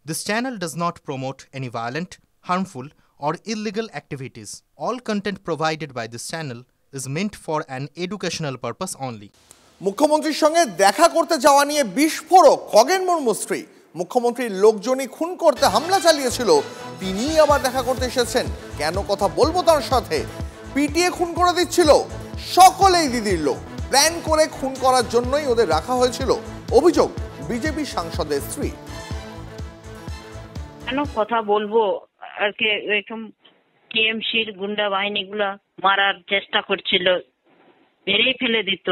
This channel does not promote any violent, harmful, or illegal activities. All content provided by this channel is meant for an educational purpose only. মুখ্যমন্ত্রীর সঙ্গে দেখা করতে যাওয়া নিয়ে বিস্ফোরক খগেন মুর্মুর স্ত্রী। মুখ্যমন্ত্রীর লোকজনই খুন করতে হামলা চালিয়েছিল, তিনিই আবার দেখা করতে এসেছেন। কেন কথা বলবো তার সাথে। পিটিয়ে খুন করে দিচ্ছিল, সকলেই দিদির লোক। প্ল্যান করে খুন করার জন্যই ওদের রাখা হয়েছিল, অভিযোগ বিজেপি সাংসদের স্ত্রী। কেন কথা বলবো আর কি, এরকম টিএমসির গুন্ডা বাহিনীগুলা মারার চেষ্টা করছিল, মেরেই ফেলে দিত।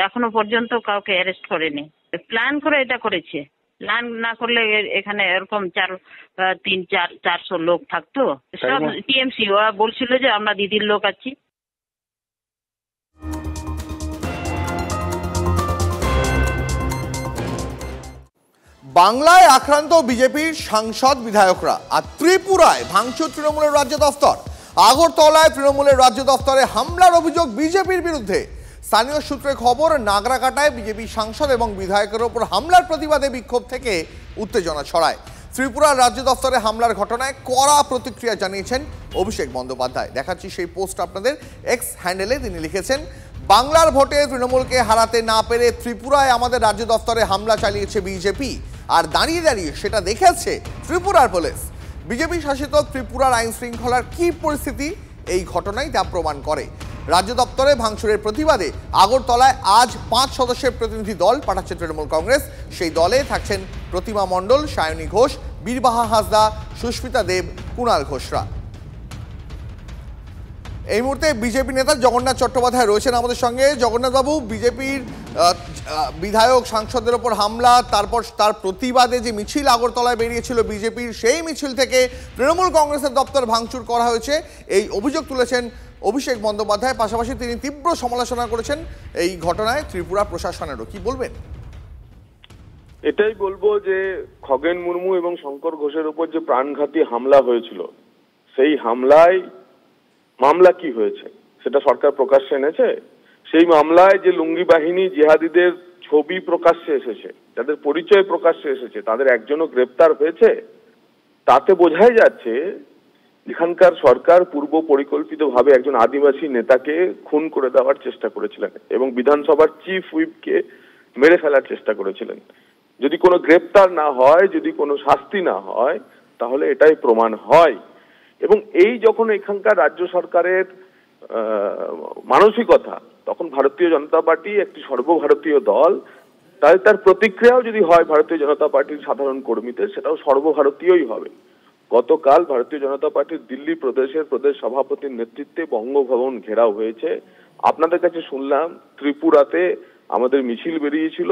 এখনো পর্যন্ত কাউকে অ্যারেস্ট করেনি। প্ল্যান করে এটা করেছে। প্ল্যান না করলে এখানে এরকম 400 লোক থাকতো। সব টিএমসি, ওরা বলছিল যে আমরা দিদির লোক আছি। বাংলায় আক্রান্ত বিজেপির সাংসদ বিধায়করা, আর ত্রিপুরায় ভাঙচুর তৃণমূলের রাজ্য দফতর। আগরতলায় তৃণমূলের রাজ্য দফতরে হামলার অভিযোগ বিজেপির বিরুদ্ধে। স্থানীয় সূত্রে খবর, নাগরাকাটায় বিজেপি সাংসদ এবং বিধায়কের ওপর হামলার প্রতিবাদে বিক্ষোভ থেকে উত্তেজনা ছড়ায়। ত্রিপুরার রাজ্য দফতরে হামলার ঘটনায় কড়া প্রতিক্রিয়া জানিয়েছেন অভিষেক বন্দ্যোপাধ্যায়। দেখাচ্ছি সেই পোস্ট আপনাদের। এক্স হ্যান্ডেলে তিনি লিখেছেন, বাংলার ভোটে তৃণমূলকে হারাতে না পেরে ত্রিপুরায় আমাদের রাজ্য দফতরে হামলা চালিয়েছে বিজেপি, আর দাঁড়িয়ে দাঁড়িয়ে সেটা দেখেছে ত্রিপুরার পুলিশ। বিজেপি শাসিত ত্রিপুরার আইন শৃঙ্খলার কী পরিস্থিতি এই ঘটনাই তা প্রমাণ করে। রাজ্য দপ্তরে ভাঙচুরের প্রতিবাদে আগরতলায় আজ 5 সদস্যের প্রতিনিধি দল পাঠাচ্ছে তৃণমূল কংগ্রেস। সেই দলে থাকছেন প্রতিমা মণ্ডল, সায়নী ঘোষ, বীরবাহা হাসদা, সুস্মিতা দেব, কুণাল ঘোষরা। এই মুহূর্তে বিজেপি নেতা জগন্নাথ চট্টোপাধ্যায় রয়েছেন আমাদের সঙ্গে। জগন্নাথবাবু, বিজেপির বিধায়ক সাংসদের ওপর হামলা, তারপর তার প্রতিবাদে যে মিছিল আগরতলায় বেরিয়েছিল বিজেপির, সেই মিছিল থেকে তৃণমূল কংগ্রেসের দপ্তর ভাঙচুর করা হয়েছে, এই অভিযোগ তুলেছেন অভিষেক বন্দ্যোপাধ্যায়। পাশাপাশি তিনি তীব্র সমালোচনা করেছেন এই ঘটনায় ত্রিপুরা প্রশাসনেরও। কি বলবেন? এটাই বলবো যে খগেন মুর্মু এবং শঙ্কর ঘোষের উপর যে প্রাণঘাতী হামলা হয়েছিল, সেই মামলা কি হয়েছে সেটা সরকার প্রকাশ্যে এনেছে। সেই মামলায় যে লুঙ্গি বাহিনী জিহাদিদের ছবি প্রকাশ্যে এসেছে, যাদের পরিচয় প্রকাশ্যে এসেছে, তাদের একজনও গ্রেপ্তার হয়েছে। তাতে বোঝাই যাচ্ছে এখানকার সরকার পূর্ব পরিকল্পিতভাবে একজন আদিবাসী নেতাকে খুন করে দেওয়ার চেষ্টা করেছিলেন এবং বিধানসভার চিফ হুইপকে মেরে ফেলার চেষ্টা করেছিলেন। যদি কোনো গ্রেপ্তার না হয়, যদি কোনো শাস্তি না হয়, তাহলে এটাই প্রমাণ হয়। এবং এই যখন এখানকার রাজ্য সরকারের মানসিকতা, তখন ভারতীয় জনতা পার্টি একটি সর্বভারতীয় দল, তাই তার প্রতিক্রিয়াও যদি হয় ভারতীয় জনতা পার্টির সাধারণ কর্মীদের, সেটাও সর্বভারতীয়ই হবে। গতকাল ভারতীয় জনতা পার্টির দিল্লি প্রদেশের প্রদেশ সভাপতির নেতৃত্বে বঙ্গভবন ঘেরাও হয়েছে। আপনাদের কাছে শুনলাম ত্রিপুরাতে আমাদের মিছিল বেরিয়েছিল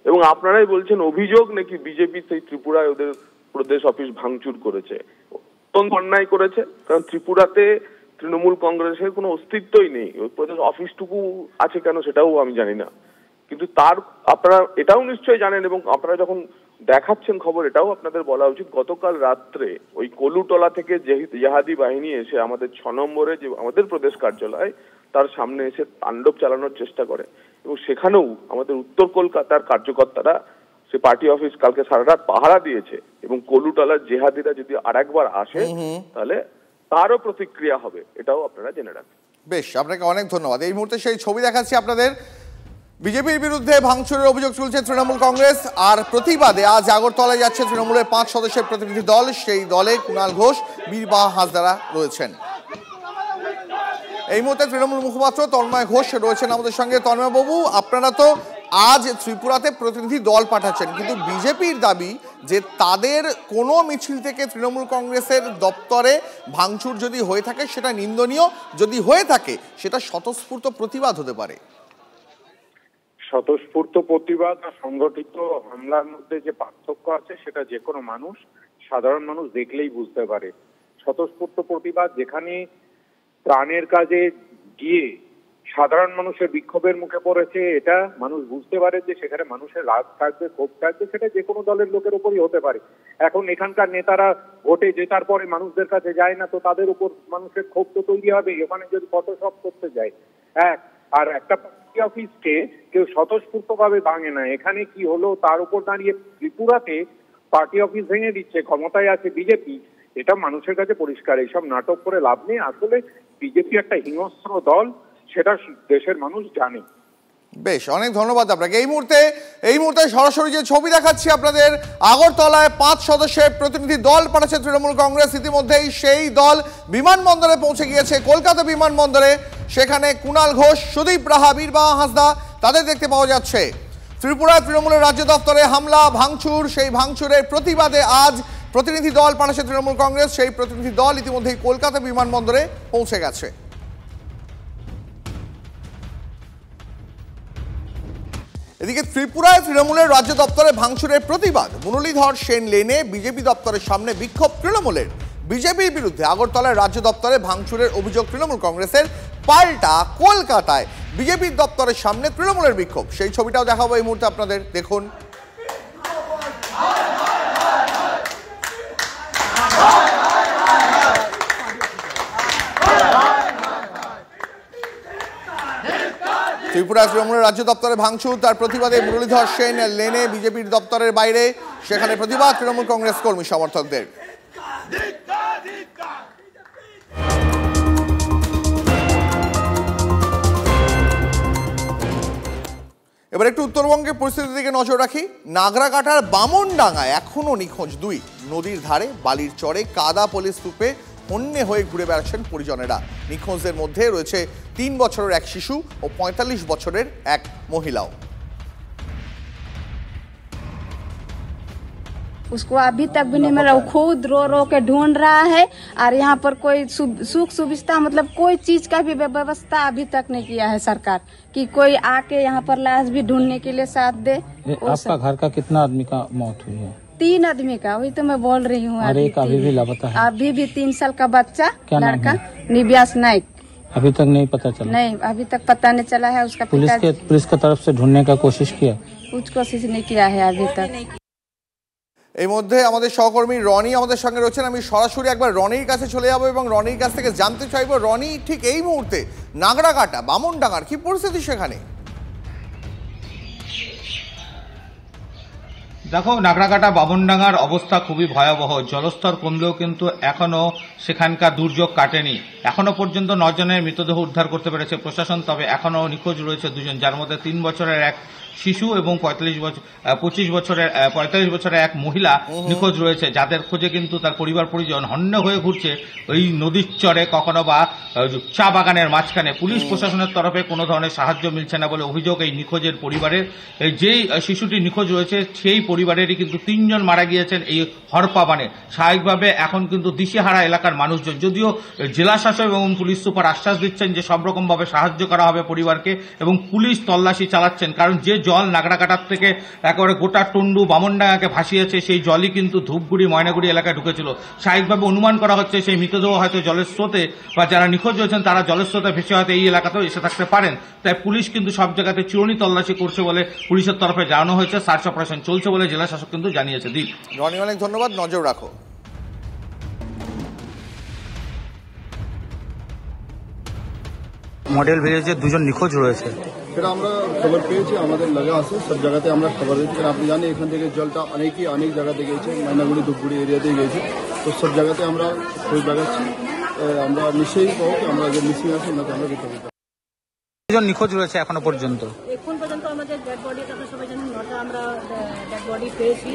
এবং আপনারাই বলছেন অভিযোগ নাকি বিজেপি সেই ত্রিপুরায় ওদের প্রদেশ অফিস ভাঙচুর করেছে। অন্যায় করেছে, কারণ ত্রিপুরাতে তৃণমূল কংগ্রেসের কোনো অস্তিত্বই নেই। ওই প্রদেশ অফিসটুকু আছে কেন সেটাও আমি জানি না। কিন্তু আপনারা এটাও নিশ্চয়ই জানেন এবং আপনারা যখন দেখাচ্ছেন খবর, এটাও আপনাদের বলা উচিত, গতকাল রাত্রে ওই কলুটলা থেকে জেহাদি বাহিনী এসে আমাদের 6 নম্বরে যে আমাদের প্রদেশ কার্যালয়, তার সামনে এসে তাণ্ডব চালানোর চেষ্টা করে এবং সেখানেও আমাদের উত্তর কলকাতার কার্যকর্তারা সে পার্টি অফিস কালকে সারা রাত পাহারা দিয়েছে এবং কলুটলার জেহাদিরা যদি আরেকবার আসে তাহলে তারও প্রতিক্রিয়া হবে, এটাও আপনারা জেনে রাখবেন। বেশ, আপনাকে অনেক ধন্যবাদ। এই মুহূর্তে সেই ছবি দেখাচ্ছি আপনাদের। বিজেপির বিরুদ্ধে ভাঙচুরের অভিযোগ তুলছে তৃণমূল কংগ্রেস, আর প্রতিবাদে আজ আগরতলায় যাচ্ছে তৃণমূলের 5 সদস্যের প্রতিনিধি দল। সেই দলে কুণাল ঘোষ, বীরবাহা হাসদারা রয়েছেন। এই মুহূর্তে তৃণমূল মুখপাত্র তন্ময় ঘোষ রয়েছেন আমাদের সঙ্গে। তন্ময়বাবু, আপনারা তো আজ ত্রিপুরাতে প্রতিনিধি দল পাঠাচ্ছেন, কিন্তু বিজেপির দাবি যে তাদের কোনো মিছিল থেকে তৃণমূল কংগ্রেসের দপ্তরে ভাঙচুর যদি হয়ে থাকে সেটা নিন্দনীয়, যদি হয়ে থাকে সেটা স্বতঃস্ফূর্ত প্রতিবাদ হতে পারে। স্বতঃস্ফূর্ত প্রতিবাদ আর সংগঠিত হামলার মধ্যে যে পার্থক্য আছে সেটা যে কোনো মানুষ, সাধারণ মানুষ দেখলেই বুঝতে পারে। স্বতঃস্ফূর্ত প্রতিবাদ যেখানে প্রাণের কাজে গিয়ে সাধারণ মানুষের বিক্ষোভের মুখে পড়েছে, এটা মানুষ বুঝতে পারে যে সেখানে মানুষের রাগ থাকবে, ক্ষোভ থাকবে, সেটা যে কোনো দলের লোকের উপরই হতে পারে। এখন এখানকার নেতারা ভোটে জেতার পরে মানুষদের কাছে যায় না, তো তাদের উপর মানুষের ক্ষোভ তো তৈরি হবে ওখানে যদি ফটোশপ করতে যায়। আর একটা পার্টি অফিসকে কেউ স্বতঃস্ফূর্ত ভাবে ভাঙে না। এখানে কি হলো তার উপর দাঁড়িয়ে ত্রিপুরাতে পার্টি অফিস ভেঙে দিচ্ছে, ক্ষমতায় আছে বিজেপি, এটা মানুষের কাছে পরিষ্কার। এইসব নাটক করে লাভ নেই। আসলে বিজেপি একটা হিংস্র দল, সেটা দেশের মানুষ জানে। বেশ, অনেক ধন্যবাদ আপনাকে। এই মুহূর্তে সরাসরি যে ছবি দেখাচ্ছি আপনাদের, আগরতলায় 5 সদস্যের প্রতিনিধি দল পাঠাচ্ছে তৃণমূল কংগ্রেস। ইতিমধ্যেই সেই দল বিমানবন্দরে পৌঁছে গিয়েছে, কলকাতা বিমানবন্দরে। সেখানে কুণাল ঘোষ, সুদীপ রাহা, বীরবাহা হাঁসদা তাদের দেখতে পাওয়া যাচ্ছে। ত্রিপুরায় তৃণমূলের রাজ্য দপ্তরে হামলা ভাঙচুর, সেই ভাঙচুরের প্রতিবাদে আজ প্রতিনিধি দল পাঠাচ্ছে তৃণমূল কংগ্রেস। সেই প্রতিনিধি দল ইতিমধ্যেই কলকাতা বিমানবন্দরে পৌঁছে গেছে। এদিকে ত্রিপুরায় তৃণমূলের রাজ্য দপ্তরে ভাঙচুরের প্রতিবাদ, মুরলীধর সেন লেনে বিজেপি দপ্তরের সামনে বিক্ষোভ তৃণমূলের। বিজেপির বিরুদ্ধে আগরতলার রাজ্য দপ্তরে ভাঙচুরের অভিযোগ তৃণমূল কংগ্রেসের, পাল্টা কলকাতায় বিজেপির দপ্তরের সামনে তৃণমূলের বিক্ষোভ। সেই ছবিটাও দেখাবো এই মুহূর্তে আপনাদের, দেখুন। ত্রিপুরা তৃণমূলের রাজ্য দপ্তরে ভাঙচুর, তার প্রতিবাদে মুরলীধর সেন লেনে বিজেপির দপ্তরের বাইরে, সেখানে প্রতিবাদ তৃণমূল কংগ্রেস কর্মী সমর্থকদের। এবার একটু উত্তরবঙ্গের পরিস্থিতির দিকে নজর রাখি। নাগরাকাটার বামনডাঙ্গায় এখনো নিখোঁজ 2। নদীর ধারে বালির চরে কাদা পলি স্তূপে হন্যে হয়ে ঘুরে বেড়াচ্ছেন পরিজনেরা। নিখোঁজদের মধ্যে রয়েছে 3 বছরের এক শিশু ও 45 বছরের এক মহিলাও। उसको अभी तक भी नहीं मिला, वो खुद रो रो के ढूंढ रहा है और यहाँ पर कोई सुख सुविधा मतलब कोई चीज का भी व्यवस्था अभी तक नहीं किया है सरकार कि कोई आके यहाँ पर लाश भी ढूंढने के लिए साथ दे। आपका घर का कितना आदमी का मौत हुई है? 3 आदमी का, वही तो मैं बोल रही हूँ। और एक अभी भी लापता है। अभी भी 3 साल का बच्चा लड़का निव्यास नाइक, अभी तक नहीं पता चला। नहीं, अभी तक पता नहीं चला है। उसका पुलिस की तरफ से ढूंढने का कोशिश किया, कुछ कोशिश नहीं किया है अभी तक। এই মধ্যে আমাদের সহকর্মী রনি আমাদের সঙ্গে রয়েছেন। আমি সরাসরি একবার রনির কাছে চলে যাব এবং রনির কাছ থেকে জানতে চাইবো, রনি ঠিক এই মুহূর্তে নাগরাকাটা বামনডাঙ্গার কি পরিস্থিতি সেখানে? দেখো, নাগরাকাটা বামনডাঙ্গার অবস্থা খুবই ভয়াবহ। জলস্তর কমলেও কিন্তু এখনো সেখানকার দুর্যোগ কাটেনি। এখনো পর্যন্ত 9 জনের মৃতদেহ উদ্ধার করতে পেরেছে প্রশাসন, তবে এখনো নিখোঁজ রয়েছে 2 জন, যার মধ্যে 3 বছরের এক শিশু এবং 45 বছরের এক মহিলা নিখোঁজ রয়েছে, যাদের খোঁজে কিন্তু তার পরিবার পরিজন হন্য হয়ে ঘুরছে ওই নদীর চরে, কখনো বা চা বাগানের মাঝখানে। পুলিশ প্রশাসনের তরফে কোনো ধরনের সাহায্য মিলছে না বলে অভিযোগ এই নিখোঁজের পরিবারের। যেই শিশুটি নিখোঁজ রয়েছে সেই পরিবারেরই কিন্তু 3 জন মারা গিয়েছেন এই হরপাবানে। স্বাভাবিকভাবে এখন কিন্তু দিশেহারা এলাকার মানুষজন, যদিও জেলা শাসক এবং পুলিশ সুপার আশ্বাস দিচ্ছেন যে সব রকম ভাবে সাহায্য করা হবে পরিবারকে, এবং পুলিশ তল্লাশি চালাচ্ছেন, কারণ যে জল নাগরাকাটার থেকে একেবারে গোটা টন্ডু বামনডাঙ্গাকে ভাসিয়েছে সেই জলই কিন্তু ধূপগুড়ি ময়নাগুড়ি এলাকায় ঢুকেছিল। স্বাভাবিকভাবে অনুমান করা হচ্ছে সেই মৃতদেহ হয়তো জলের স্রোতে বা যারা নিখোঁজ রয়েছেন তারা জলের স্রোতে ভেসে হয়তো এই এলাকাতেও এসে থাকতে পারেন। তাই পুলিশ কিন্তু সব জায়গাতে চিরুনি তল্লাশি করছে বলে পুলিশের তরফে জানানো হয়েছে। সার্চ অপারেশন চলছে বলে জেলা শাসক কিন্তু জানিয়েছে। দীপ, রনি অনেক ধন্যবাদ, নজর রাখো। মডেল ভিলেজে 2 জন নিখোঁজ রয়েছে, সেটা আমরা খবর পেয়েছি, আমাদের লাগা আছে, সব জায়গাতে আমরা খবর দিচ্ছি। আপনি জানেন এখান থেকে জলটা অনেক জায়গাতে গিয়েছে, ময়নাগুড়ি ধূপগুড়ি এরিয়াতে গিয়েছে, তো সব জায়গাতে আমরা খোঁজ লাগাচ্ছি। আমরা নিশ্চয়ই পাবো কি আমরা যে মিসিং আছে ওনাকে আমরা দিতে পারি। 2 জন নিখোঁজ রয়েছে এখনো পর্যন্ত। এখন পর্যন্ত আমাদের ডেড বডি, আপনারা সবাই জানেন 9টা আমরা ডেড বডি পেয়েছি।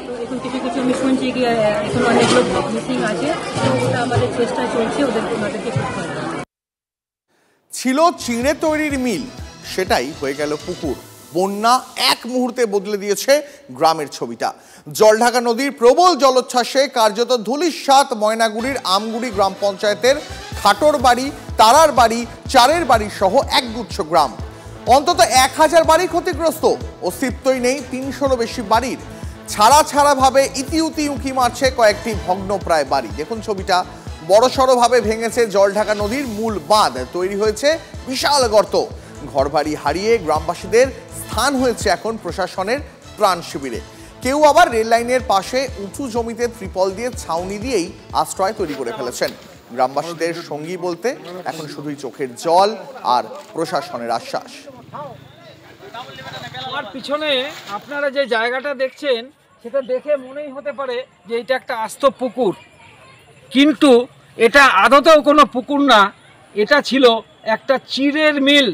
তো এখন কিছু আমি শুনছি কি এখন অনেকগুলো মিসিং আছে, তো ওটা আমাদের চেষ্টা চলছে ওদেরকে খুঁজতে। ছিল চিঁড়ে তৈরির মিল, সেটাই হয়ে গেল পুকুর। বন্যা এক মুহূর্তে বদলে দিয়েছে গ্রামের ছবিটা। জলঢাকা নদীর প্রবল জলোচ্ছ্বাসে কার্যত ধুলিস্বাদ ময়নাগুড়ির আমগুড়ি গ্রাম পঞ্চায়েতের খাটোর বাড়ি, তারার বাড়ি, চারের বাড়ি সহ একগুচ্ছ গ্রাম। অন্তত 1000 বাড়ি ক্ষতিগ্রস্ত, অস্তিত্বই নেই 300-রও বেশি বাড়ির। ছাড়াভাবে ইতিউতি উঁকি মারছে কয়েকটি ভগ্নপ্রায় বাড়ি। দেখুন ছবিটা, বড়সড়ভাবে ভেঙেছে জলঢাকা নদীর মূল বাঁধ, তৈরি হয়েছে বিশাল গর্ত। ঘরবাড়ি হারিয়ে গ্রামবাসীদের স্থান হয়েছে এখন প্রশাসনের ত্রাণ শিবিরে। কেউ আবার রেল লাইনের পাশে উঁচু জমিতে ত্রিপল দিয়ে ছাউনি দিয়েই আশ্রয় তৈরি করে ফেলেছেন। গ্রামবাসীদের সঙ্গী বলতে এখন শুধুই চোখের জল আর প্রশাসনের আশ্বাস। আমার পিছনে আপনারা যে জায়গাটা দেখছেন সেটা দেখে মনেই হতে পারে যে এটা একটা আস্ত পুকুর, কিন্তু এটা আদতেও কোনো পুকুর না, এটা ছিল একটা চিড়ের মিল।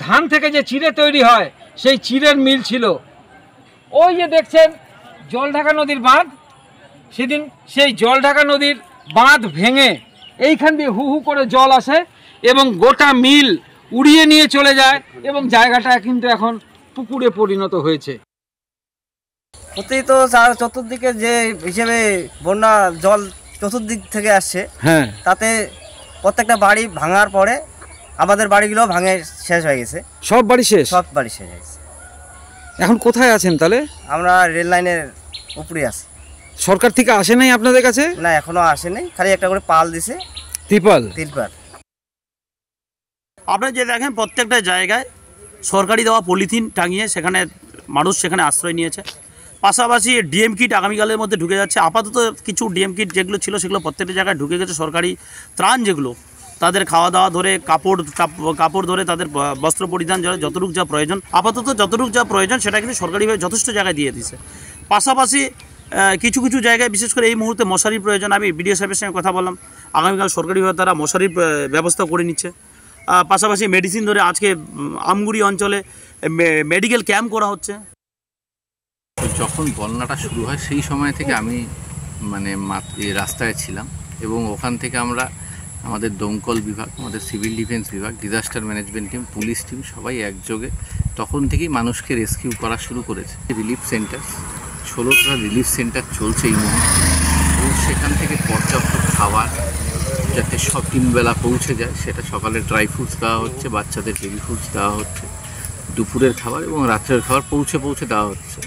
ধান থেকে যে চিড়ে তৈরি হয় সেই চিড়ের মিল ছিল। ওই যে দেখছেন জলঢাকা নদীর বাঁধ, সেদিন সেই জলঢাকা নদীর বাঁধ ভেঙে এইখান দিয়ে হু হু করে জল আসে এবং গোটা মিল উড়িয়ে নিয়ে চলে যায় এবং জায়গাটা কিন্তু এখন পুকুরে পরিণত হয়েছে। সত্যি তো চতুর্দিকে যে হিসেবে বন্যা জল চতুর্দিক থেকে আসছে, হ্যাঁ, তাতে প্রত্যেকটা বাড়ি ভাঙার পরে আমাদের বাড়িগুলো ভাঙে শেষ হয়ে গেছে। সব বাড়ি শেষ? সব বাড়ি শেষ হয়ে গেছে। এখন কোথায় আছেন তাহলে? আমরা রেল লাইনের উপরে আছি। সরকার থেকে আসে নাই আপনাদের কাছে? না, এখনো আসেনি, খালি একটা করে পাল দিছে, ত্রিপাল। আপনারা যে দেখেন প্রত্যেকটা জায়গায় সরকারি দেওয়া পলিথিন টাঙিয়ে সেখানে মানুষ সেখানে আশ্রয় নিয়েছে। পাশাপাশি ডিএম কিট আগামীকালের মধ্যে ঢুকে যাচ্ছে। আপাতত কিছু ডিএম কিট যেগুলো ছিল সেগুলো প্রত্যেকটা জায়গায় ঢুকে গেছে। সরকারি ত্রাণ যেগুলো, তাদের খাওয়া দাওয়া ধরে কাপড় ধরে তাদের বস্ত্র পরিধান যতটুকু যা প্রয়োজন, আপাতত যতটুকু যা প্রয়োজন সেটা কিন্তু সরকারিভাবে যথেষ্ট জায়গায় দিয়ে দিছে। পাশাপাশি কিছু কিছু জায়গায় বিশেষ করে এই মুহূর্তে মশারির প্রয়োজন। আমি বিডিও সাহেবের সঙ্গে কথা বললাম, আগামীকাল সরকারিভাবে তারা মশারির ব্যবস্থা করে নিচ্ছে। পাশাপাশি মেডিসিন ধরে আজকে আমগুড়ি অঞ্চলে মেডিকেল ক্যাম্প করা হচ্ছে। যখন বন্যাটা শুরু হয় সেই সময় থেকে আমি রাস্তায় ছিলাম এবং ওখান থেকে আমরা আমাদের দমকল বিভাগ, আমাদের সিভিল ডিফেন্স বিভাগ, disaster management team, police team সবাই একযোগে তখন থেকেই মানুষকে রেস্কিউ করা শুরু করেছে। রিলিফ সেন্টার 16টা রিলিফ সেন্টার চলছে এই মুহূর্তে এবং সেখান থেকে পর্যাপ্ত খাবার যাতে সব 3 বেলা পৌঁছে যায় সেটা সকালে ড্রাই ফ্রুটস দেওয়া হচ্ছে, বাচ্চাদের বেবি ফুডস দেওয়া হচ্ছে, দুপুরের খাবার এবং রাত্রের খাবার পৌঁছে দেওয়া হচ্ছে।